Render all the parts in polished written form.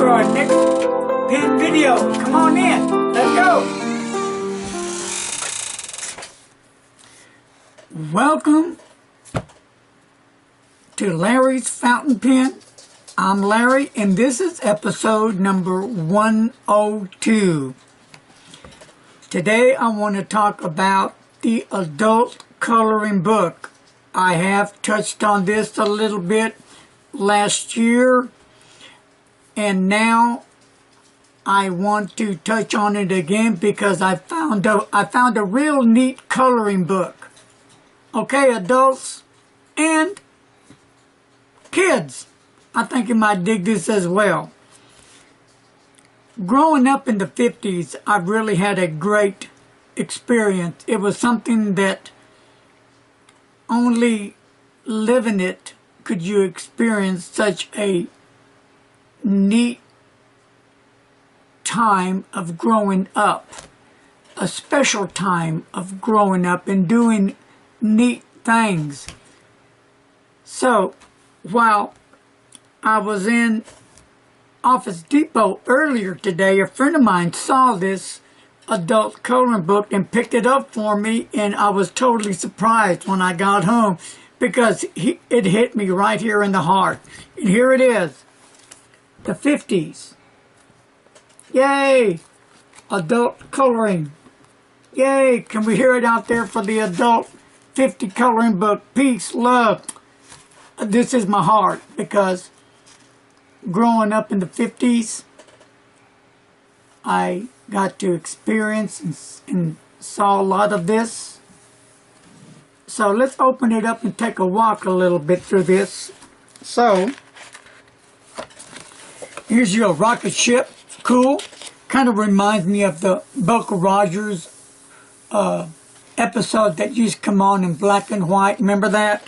our next pin video. Come on in. Let's go. Welcome to Larry's Fountain Pen. I'm Larry, and this is episode number 102. Today I want to talk about the adult coloring book. I have touched on this a little bit last year, and now I want to touch on it again because I found a real neat coloring book. Okay, adults and kids, I think you might dig this as well. Growing up in the 50s, I really had a great experience. It was something that only living it could you experience such a neat time of growing up. A special time of growing up and doing neat things. So, while I was in Office Depot earlier today, a friend of mine saw this adult coloring book and picked it up for me, and I was totally surprised when I got home because it hit me right here in the heart. And here it is, the 50s. Yay! Adult coloring. Yay! Can we hear it out there for the adult 50 coloring book? Peace, love. This is my heart because growing up in the 50s, I got to experience and saw a lot of this. So let's open it up and take a walk a little bit through this. So, here's your rocket ship. Cool. Kind of reminds me of the Buck Rogers episode that used to come on in black and white. Remember that?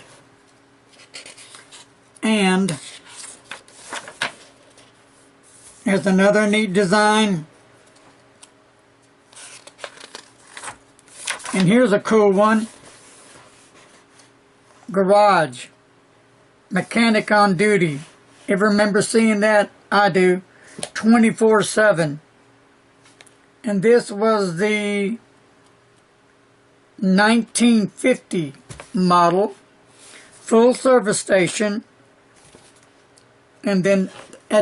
And here's another neat design. And here's a cool one. Garage. Mechanic on duty. Ever remember seeing that? I do. 24/7. And this was the 1950 model. Full service station. And then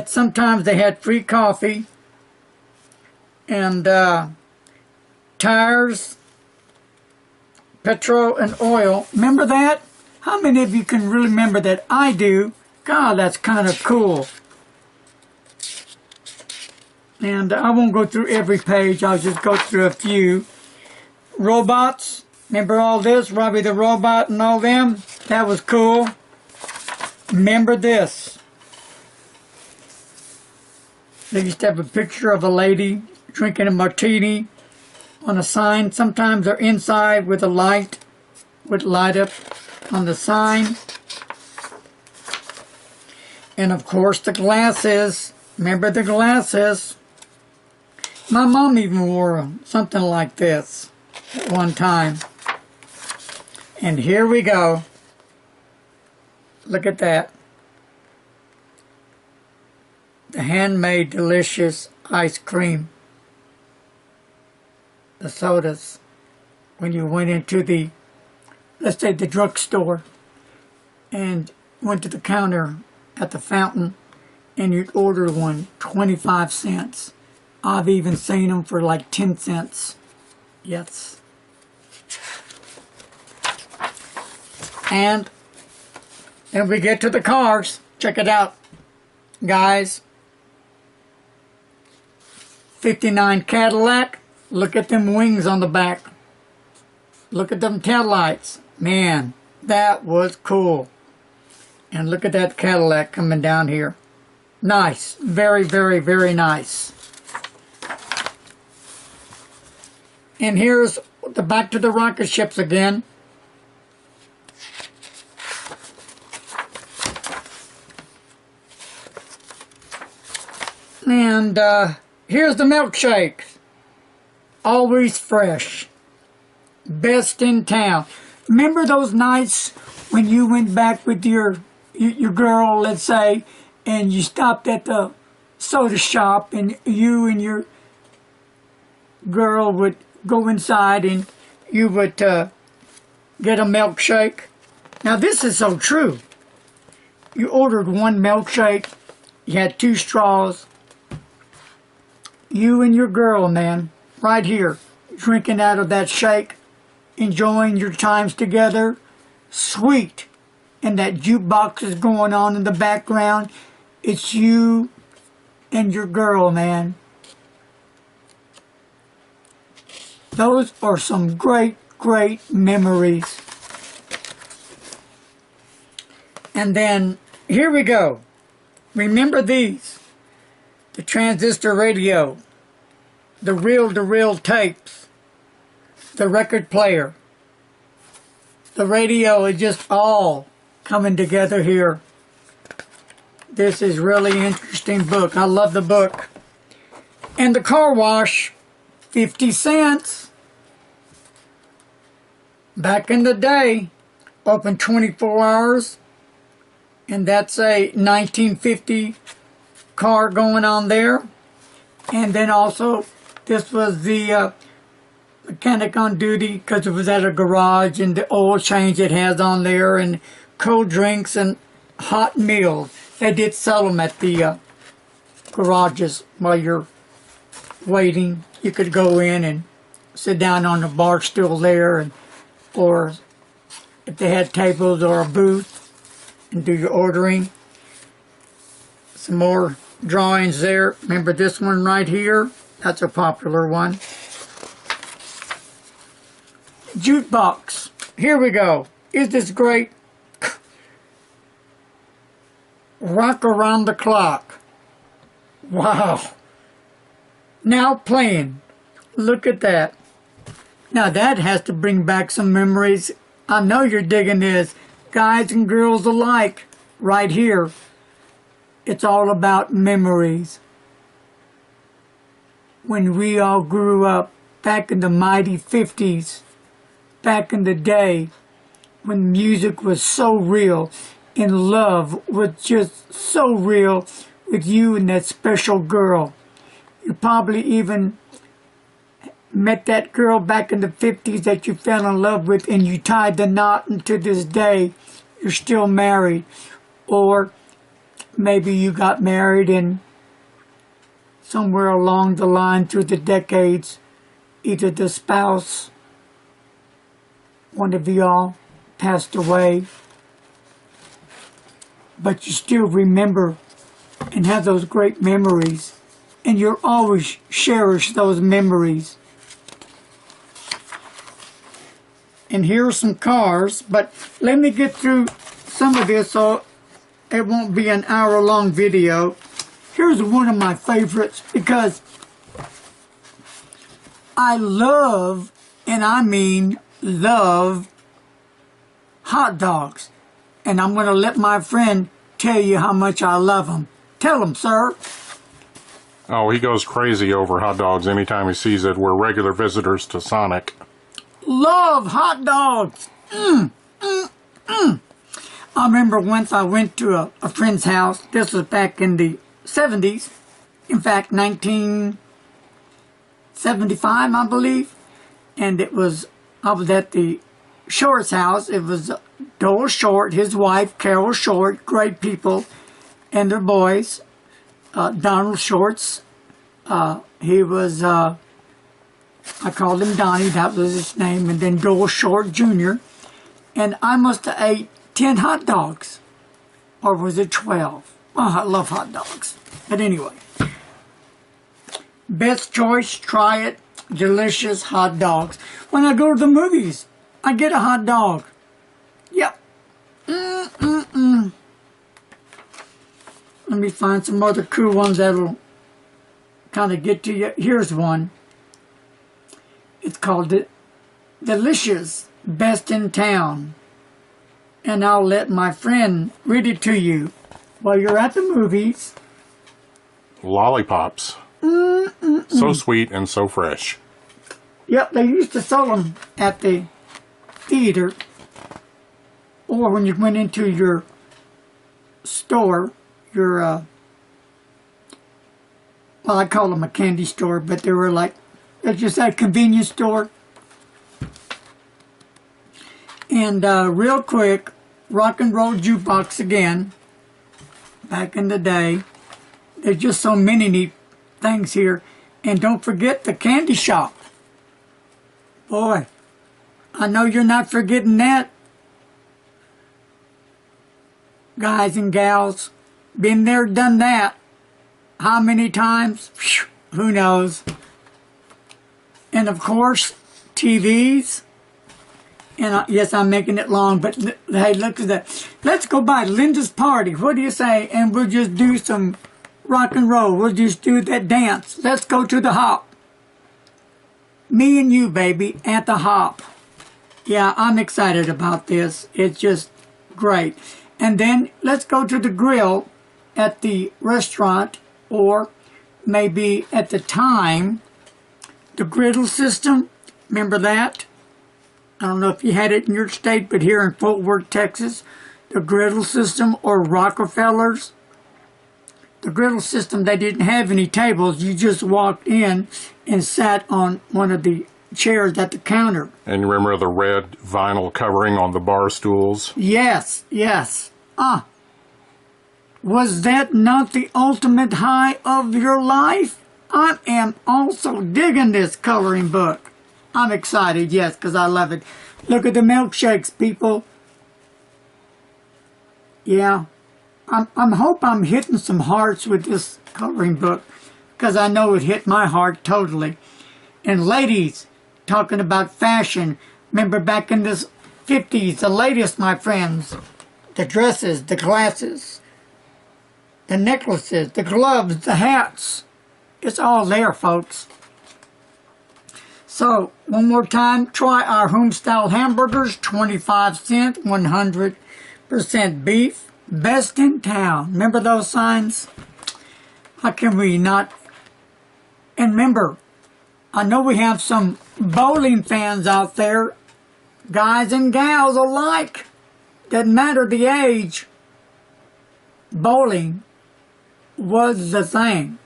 sometimes they had free coffee. And tires, petrol, and oil. Remember that? How many of you can really remember that? I do. God, that's kind of cool. And I won't go through every page. I'll just go through a few. Robots. Remember all this? Robbie the Robot and all them? That was cool. Remember this. They used to have a picture of a lady drinking a martini on a sign. Sometimes they're inside with a light. Would light up on the sign. And of course the glasses. Remember the glasses? My mom even wore something like this at one time. And here we go. Look at that. The handmade delicious ice cream. The sodas. When you went into the, let's say the drugstore, and went to the counter at the fountain and you'd order one, 25 cents. I've even seen them for like 10 cents. Yes. And then we get to the cars. Check it out, guys. 59 Cadillac. Look at them wings on the back. Look at them taillights. Man, that was cool. And look at that Cadillac coming down here. Nice. Very, very, very nice. And here's the back to the rocket ships again. And here's the milkshakes. Always fresh. Best in town. Remember those nights when you went back with your girl, let's say, and you stopped at the soda shop and you and your girl would go inside and you would get a milkshake. Now this is so true. You ordered one milkshake, you had 2 straws. You and your girl, man, right here, drinking out of that shake, enjoying your times together, sweet. And that jukebox is going on in the background. It's you and your girl, man. Those are some great, great memories. And then, here we go. Remember these. The transistor radio. The reel-to-reel tapes. The record player. The radio is just all coming together here. This is really interesting book. I love the book. And the car wash, 50 cents. Back in the day, open 24 hours. And that's a 1950 car going on there. And then also, this was the mechanic on duty because it was at a garage, and the oil change it has on there, and cold drinks and hot meals. They did sell them at the garages while you're waiting. You could go in and sit down on the bar stool there, and or if they had tables or a booth, and do your ordering. Some more drawings there. Remember this one right here? That's a popular one. Jukebox. Here we go. Is this great? Rock Around the Clock. Wow. Now playing. Look at that. Now that has to bring back some memories. I know you're digging this. Guys and girls alike. Right here. It's all about memories. When we all grew up back in the mighty 50s. Back in the day when music was so real and love was just so real with you and that special girl. You probably even met that girl back in the 50s that you fell in love with, and you tied the knot, and to this day you're still married. Or maybe you got married and somewhere along the line through the decades, either the spouse, one of y'all, passed away, but you still remember and have those great memories, and you'll always cherish those memories. And here are some cars, but let me get through some of this so it won't be an hour-long video. Here's one of my favorites because I love, and I mean love, hot dogs. And I'm going to let my friend tell you how much I love them. Tell him, sir. Oh, he goes crazy over hot dogs anytime he sees it. We're regular visitors to Sonic. Love hot dogs. I remember once I went to a friend's house. This was back in the 70s. In fact, 1975, I believe. And I was at the Short's house. It was Dole Short, his wife, Carol Short, great people, and their boys. Donald Shorts. He was, I called him Donnie, that was his name, and then Dole Short Jr. And I must have ate 10 hot dogs. Or was it 12? Oh, I love hot dogs. But anyway. Best choice, try it. Delicious hot dogs. When I go to the movies, I get a hot dog. Yep. Let me find some other cool ones that'll kind of get to you. Here's one. It's called Delicious Best in Town. And I'll let my friend read it to you while you're at the movies. Lollipops. So sweet and so fresh. Yep, they used to sell them at the theater, or when you went into your store, your well, I call them a candy store, but they were like, it's just that convenience store. And real quick, rock and roll jukebox again. Back in the day. There's just so many neat things here. And don't forget the candy shop. Boy, I know you're not forgetting that. Guys and gals, been there, done that. How many times? Who knows? And of course, TVs. And yes, I'm making it long, but hey, look at that. Let's go by Linda's Party. What do you say? And we'll just do some rock and roll. We'll just do that dance. Let's go to the hop. Me and you, baby, at the hop. Yeah, I'm excited about this. It's just great. And then let's go to the grill at the restaurant, or maybe at the time, the griddle system. Remember that? I don't know if you had it in your state, but here in Fort Worth, Texas, the griddle system, or Rockefeller's. The griddle system, they didn't have any tables. You just walked in and sat on one of the chairs at the counter. And you remember the red vinyl covering on the bar stools? Yes, yes. Was that not the ultimate high of your life? I am also digging this coloring book. I'm excited, yes, because I love it. Look at the milkshakes, people. Yeah. I hope I'm hitting some hearts with this coloring book, because I know it hit my heart totally. And ladies, talking about fashion, remember back in the 50s, the latest, my friends, the dresses, the glasses, the necklaces, the gloves, the hats. It's all there, folks. So, one more time, try our home-style hamburgers, 25 cents, 100% beef. Best in town. Remember those signs? How can we not? And remember, I know we have some bowling fans out there, guys and gals alike. Doesn't matter the age. Bowling was the thing.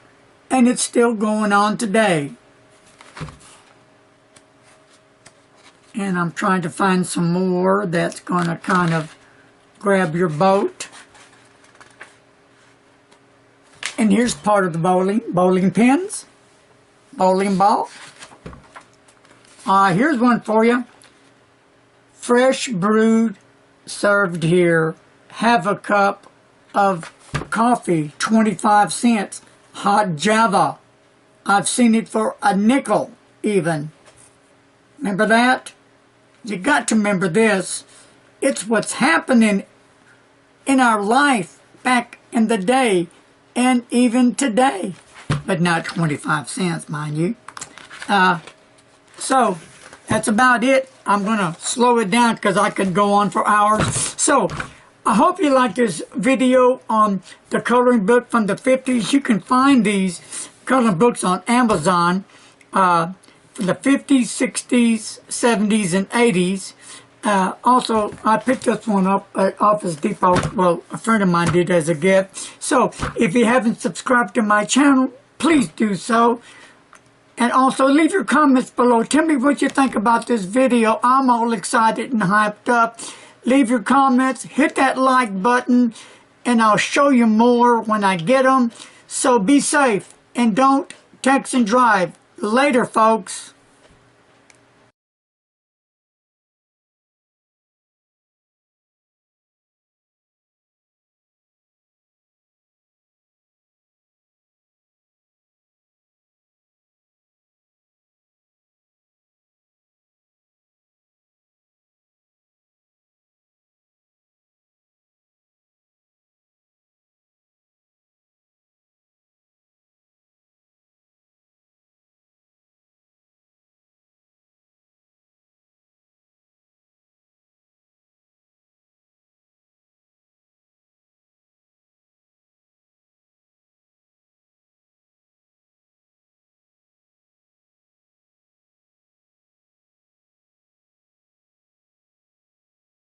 And it's still going on today. And I'm trying to find some more that's going to kind of grab your boat. And here's part of the bowling pins, bowling ball. Here's one for you. Fresh brewed, served here. Have a cup of coffee, 25 cents. Hot Java. I've seen it for a nickel even. Remember that? You got to remember this. It's what's happening in our life back in the day. And even today, but not 25 cents, mind you. So, that's about it. I'm going to slow it down because I could go on for hours. So, I hope you like this video on the coloring book from the 50s. You can find these coloring books on Amazon from the 50s, 60s, 70s, and 80s. Also, I picked this one up at Office Depot. Well, a friend of mine did as a gift. So, if you haven't subscribed to my channel, please do so. And also, leave your comments below. Tell me what you think about this video. I'm all excited and hyped up. Leave your comments. Hit that like button. And I'll show you more when I get them. So, be safe. And don't text and drive. Later, folks.